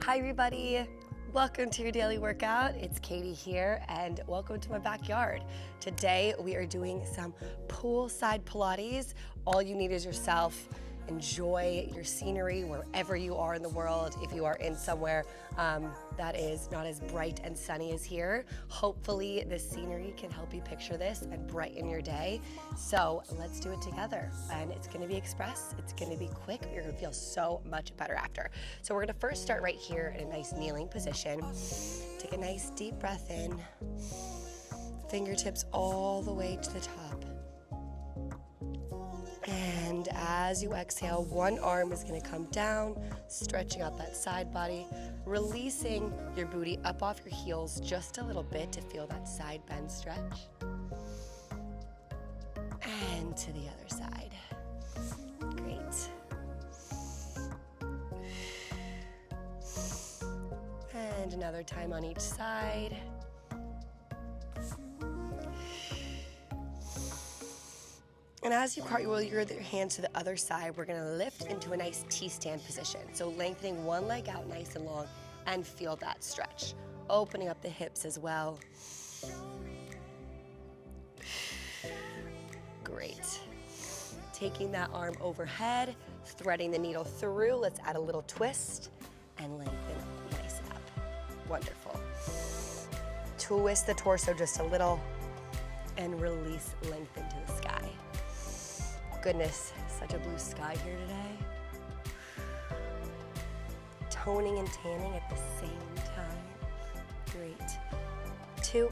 Hi everybody, welcome to your daily workout. It's Katie here and welcome to my backyard. Today we are doing some poolside Pilates. All you need is yourself. Enjoy your scenery wherever you are in the world. If you are in somewhere that is not as bright and sunny as here, hopefully this scenery can help you picture this and brighten your day. So let's do it together. And it's gonna be express, it's gonna be quick, you're gonna feel so much better after. So we're gonna first start right here in a nice kneeling position. Take a nice deep breath in, fingertips all the way to the top. And as you exhale, one arm is gonna come down, stretching out that side body, releasing your booty up off your heels just a little bit to feel that side bend stretch. And to the other side. Great. And another time on each side. And as you cartwheel your hands to the other side, we're gonna lift into a nice T-stand position. So lengthening one leg out nice and long and feel that stretch. Opening up the hips as well. Great. Taking that arm overhead, threading the needle through. Let's add a little twist and lengthen nice up. Wonderful. Twist the torso just a little and release, lengthen to the sky. Goodness, such a blue sky here today. Toning and tanning at the same time. Great. 2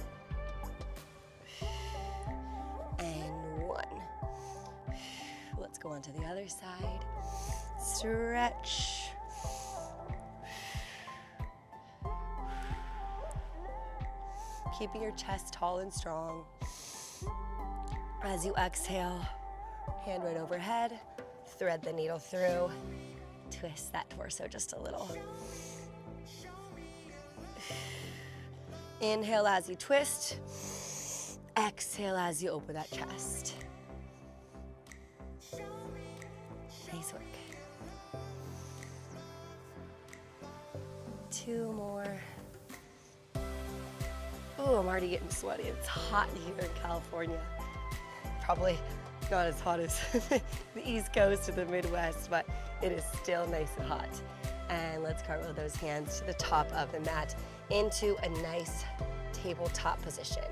and 1. Let's go on to the other side. Stretch. Keeping your chest tall and strong. As you exhale, hand right overhead, thread the needle through, twist that torso just a little. Inhale as you twist, exhale as you open that chest. Nice work. 2 more. Oh, I'm already getting sweaty. It's hot here in California. Probably not as hot as the East Coast or the Midwest, but it is still nice and hot. And let's cartwheel those hands to the top of the mat into a nice tabletop position.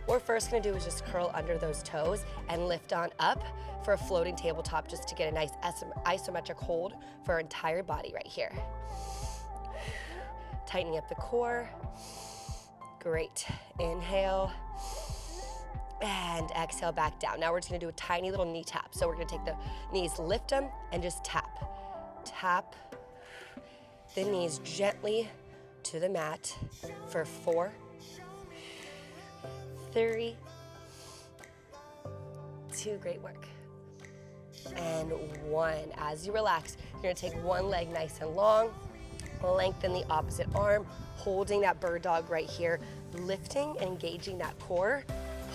What we're first gonna do is just curl under those toes and lift on up for a floating tabletop just to get a nice isometric hold for our entire body right here. Tightening up the core. Great. Inhale. And exhale back down. Now we're just gonna do a tiny little knee tap. So we're gonna take the knees, lift them, and just tap. Tap the knees gently to the mat for 4, 3, 2, great work. And 1. As you relax, you're gonna take one leg nice and long, lengthen the opposite arm, holding that bird dog right here, lifting and engaging that core.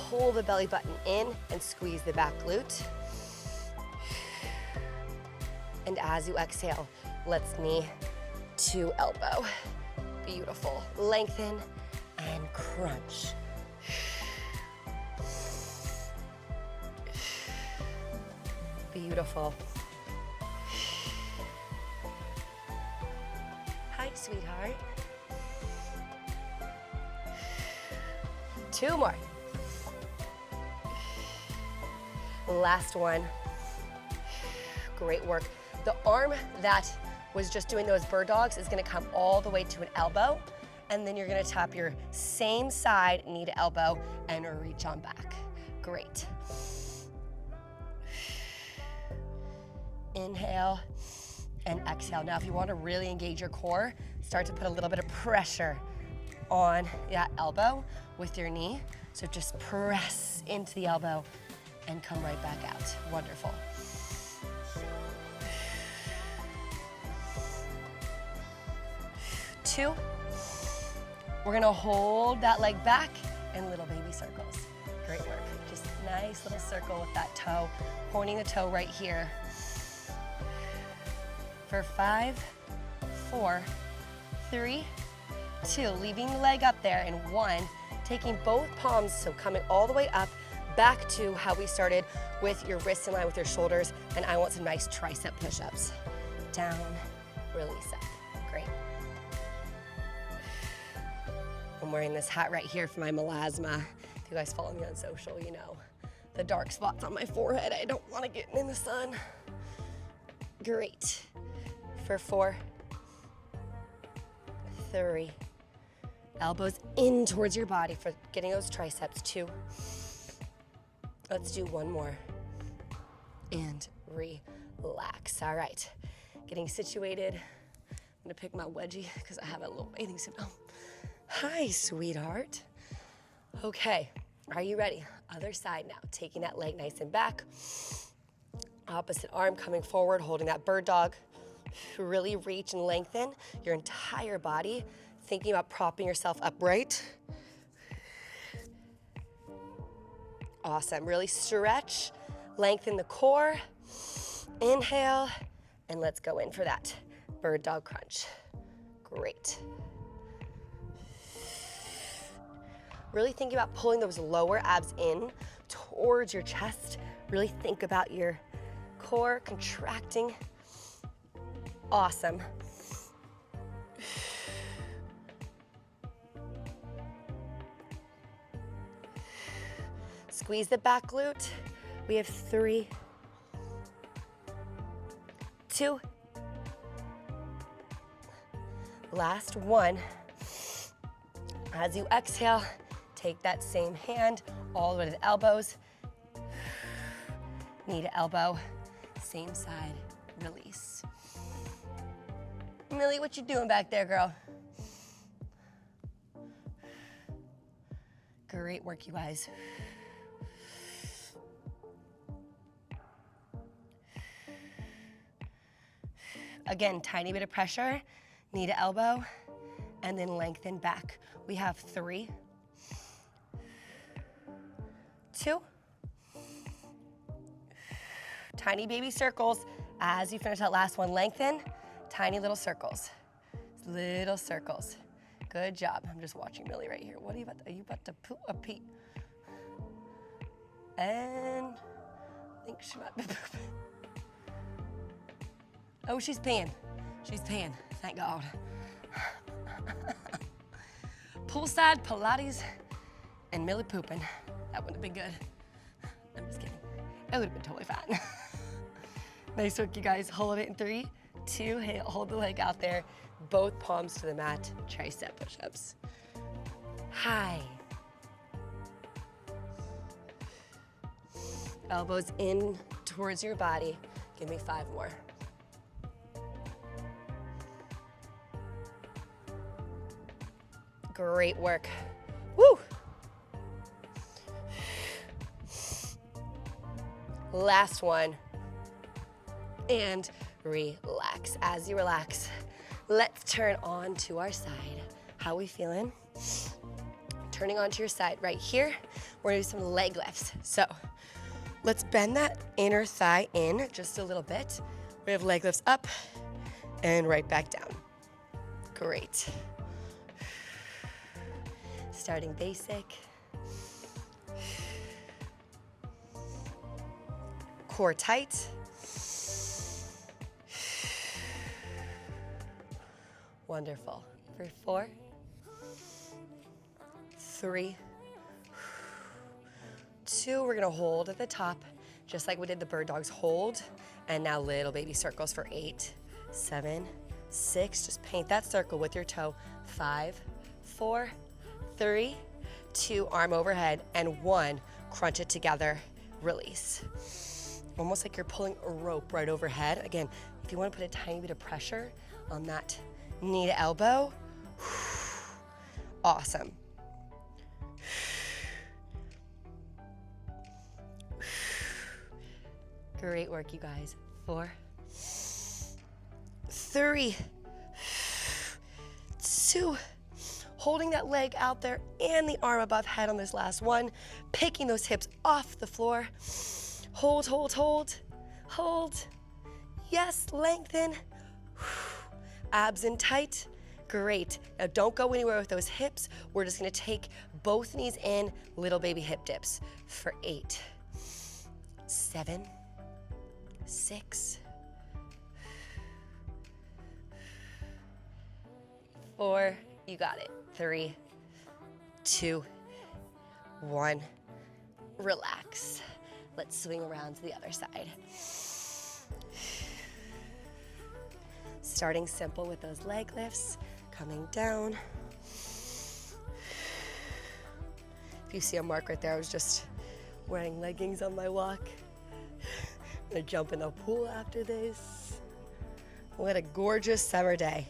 Pull the belly button in and squeeze the back glute. And as you exhale, let's knee to elbow. Beautiful. Lengthen and crunch. Beautiful. Hi, sweetheart. 2 more. Last one. Great work. The arm that was just doing those bird dogs is gonna come all the way to an elbow, and then you're gonna tap your same side, knee to elbow, and reach on back. Great. Inhale and exhale. Now, if you wanna really engage your core, start to put a little bit of pressure on that elbow with your knee. So just press into the elbow and come right back out. Wonderful. 2. We're gonna hold that leg back in little baby circles. Great work. Just nice little circle with that toe, pointing the toe right here. For 5, 4, 3, 2, leaving the leg up there, and 1, taking both palms, so coming all the way up, back to how we started with your wrists in line with your shoulders, and I want some nice tricep push-ups. Down, release up, great. I'm wearing this hat right here for my melasma. If you guys follow me on social, you know the dark spots on my forehead. I don't want to get in the sun. Great. For 4, 3, elbows in towards your body for getting those triceps. 2, let's do 1 more, and relax. All right, getting situated. I'm gonna pick my wedgie because I have a little bathing suit on. Hi, sweetheart. Okay, are you ready? Other side now, taking that leg nice and back. Opposite arm coming forward, holding that bird dog. Really reach and lengthen your entire body, thinking about propping yourself upright. Awesome, really stretch, lengthen the core. Inhale, and let's go in for that bird dog crunch. Great. Really think about pulling those lower abs in towards your chest. Really think about your core contracting. Awesome. Squeeze the back glute. We have 3, 2, last 1. As you exhale, take that same hand all the way to the elbows. Knee to elbow, same side, release. Millie, what you doing back there, girl? Great work, you guys. Again, tiny bit of pressure, knee to elbow, and then lengthen back. We have 3, 2, tiny baby circles. As you finish that last one, lengthen, tiny little circles. Little circles. Good job. I'm just watching Millie right here. What are you about to poop or pee? And I think she might be pooping. Oh, she's peeing. She's peeing, thank God. Poolside, Pilates, and Millie pooping. That wouldn't have been good. I'm just kidding. It would have been totally fine. Nice work, you guys. Hold it in 3, 2, hey, hold the leg out there. Both palms to the mat, tricep push-ups. Hi. Elbows in towards your body. Give me 5 more. Great work. Woo! Last one. And relax. As you relax, let's turn on to our side. How are we feeling? Turning onto your side right here. We're gonna do some leg lifts. So let's bend that inner thigh in just a little bit. We have leg lifts up and right back down. Great. Starting basic. Core tight. Wonderful. For 4, 3, 2. We're gonna hold at the top, just like we did the bird dogs. Hold, and now little baby circles for 8, 7, 6. Just paint that circle with your toe. 5, 4, 3, 2, arm overhead, and 1, crunch it together, release. Almost like you're pulling a rope right overhead. Again, if you want to put a tiny bit of pressure on that knee to elbow, awesome. Great work, you guys. 4, 3, 2, holding that leg out there and the arm above head on this last one, picking those hips off the floor. Hold, hold, hold, hold. Yes, lengthen. Abs in tight, Great. Now don't go anywhere with those hips. We're just gonna take both knees in, little baby hip dips for 8, 7, 6, 4, you got it. 3, 2, 1, relax. Let's swing around to the other side. Starting simple with those leg lifts, coming down. If you see a mark right there, I was just wearing leggings on my walk. I'm gonna jump in the pool after this. What a gorgeous summer day.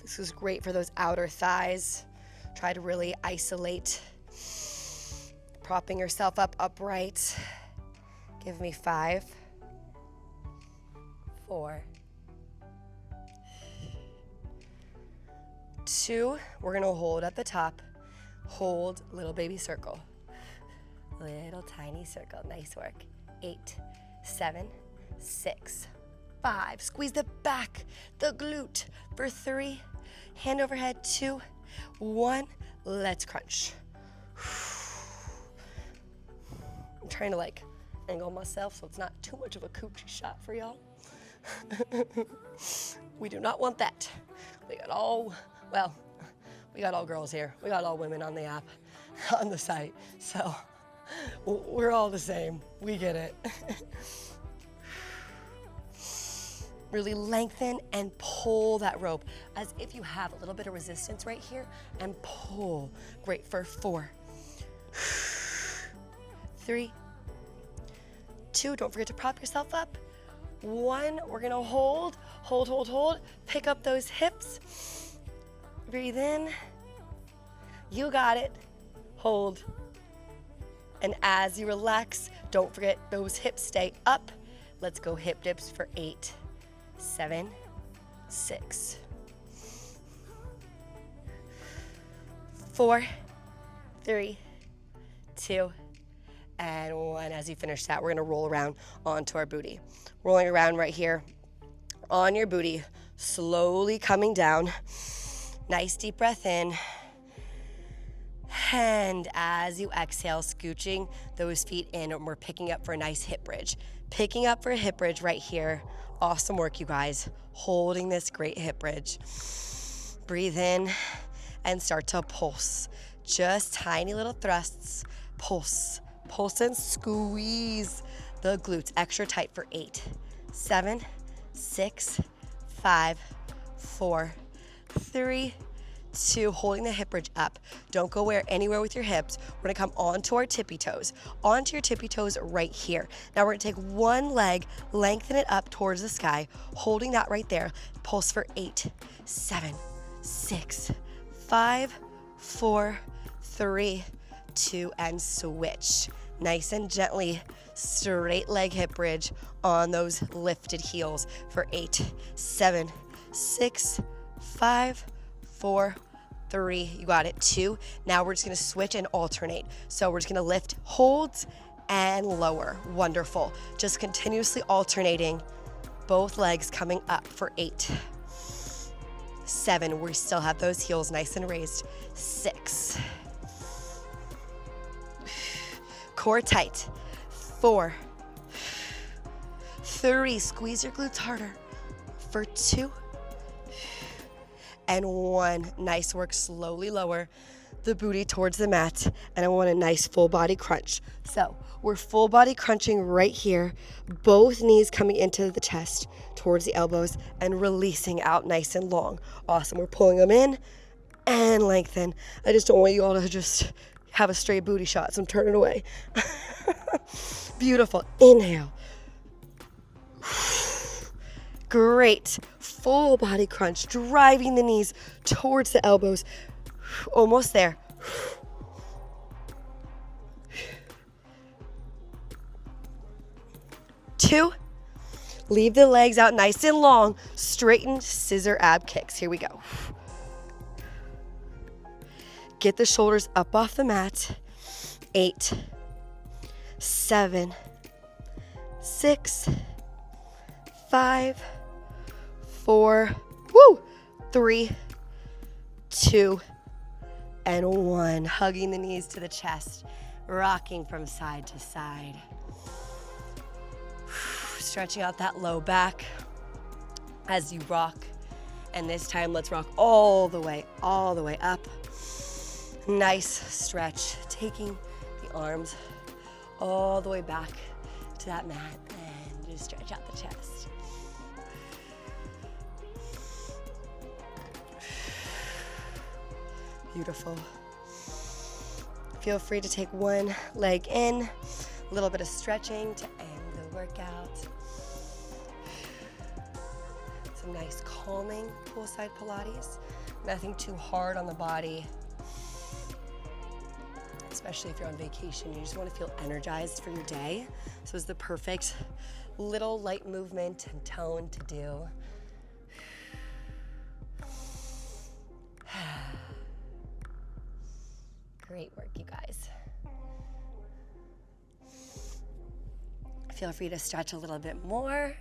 This is great for those outer thighs. Try to really isolate, propping yourself up upright. Give me 5, 4, 2. We're gonna hold at the top. Hold, little baby circle. Little tiny circle, nice work. 8, 7, 6, 5. Squeeze the back, the glute for 3. Hand overhead, 2, 1. Let's crunch. I'm trying to angle myself so it's not too much of a coochie shot for y'all. We do not want that. We got all girls here. We got all women on the app, on the site. So we're all the same. We get it. Really lengthen and pull that rope as if you have a little bit of resistance right here, and pull. Great for 4, 3, 2. Don't forget to prop yourself up. 1. We're gonna hold. Pick up those hips. Breathe in. You got it. Hold. And as you relax, don't forget those hips stay up. Let's go hip dips for 8, 7, 6, 4, 3, 2, and 1. As you finish that, we're gonna roll around onto our booty. Rolling around right here on your booty, slowly coming down. Nice deep breath in. And as you exhale, scooching those feet in, and we're picking up for a nice hip bridge. Picking up for a hip bridge right here. Awesome work, you guys. Holding this great hip bridge. Breathe in and start to pulse. Just tiny little thrusts. Pulse. Pulse and squeeze the glutes extra tight for 8, 7, 6, 5, 4, 3, 2. Holding the hip bridge up. Don't go anywhere with your hips. We're gonna come onto our tippy toes. Onto your tippy toes right here. Now we're gonna take one leg, lengthen it up towards the sky, holding that right there. Pulse for 8, 7, 6, 5, 4, 3, 2, and switch. Nice and gently, straight leg hip bridge on those lifted heels for 8, 7, 6, 5, 4, 3. You got it. 2. Now we're just gonna switch and alternate. So we're just gonna lift, holds, and lower. Wonderful. Just continuously alternating. Both legs coming up for 8, 7. We still have those heels nice and raised. 6. Core tight. 4, 3. Squeeze your glutes harder. For 2, and 1. Nice work. Slowly lower the booty towards the mat, and I want a nice full body crunch. So we're full body crunching right here, both knees coming into the chest towards the elbows and releasing out nice and long. Awesome. We're pulling them in and lengthen. I just don't want you all to just have a straight booty shot, so I'm turning away. Beautiful. Inhale. Great. Full body crunch, driving the knees towards the elbows. Almost there. 2. Leave the legs out nice and long. Straighten scissor ab kicks. Here we go. Get the shoulders up off the mat. 8, 7, 6, 5, 4, woo, 3, 2, and 1. Hugging the knees to the chest, rocking from side to side. Stretching out that low back as you rock. And this time, let's rock all the way up. Nice stretch, taking the arms all the way back to that mat and just stretch out the chest. Beautiful. Feel free to take one leg in, a little bit of stretching to end the workout. Some nice calming poolside Pilates. Nothing too hard on the body, especially if you're on vacation. You just want to feel energized for your day. So it's the perfect little light movement and tone to do. Great work, you guys. Feel free to stretch a little bit more.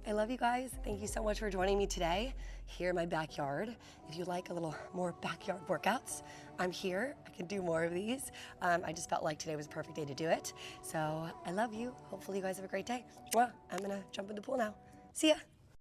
I love you guys. Thank you so much for joining me today here in my backyard. If you like a little more backyard workouts, I'm here. I can do more of these. I just felt like today was a perfect day to do it. So I love you. Hopefully you guys have a great day. I'm gonna jump in the pool now. See ya.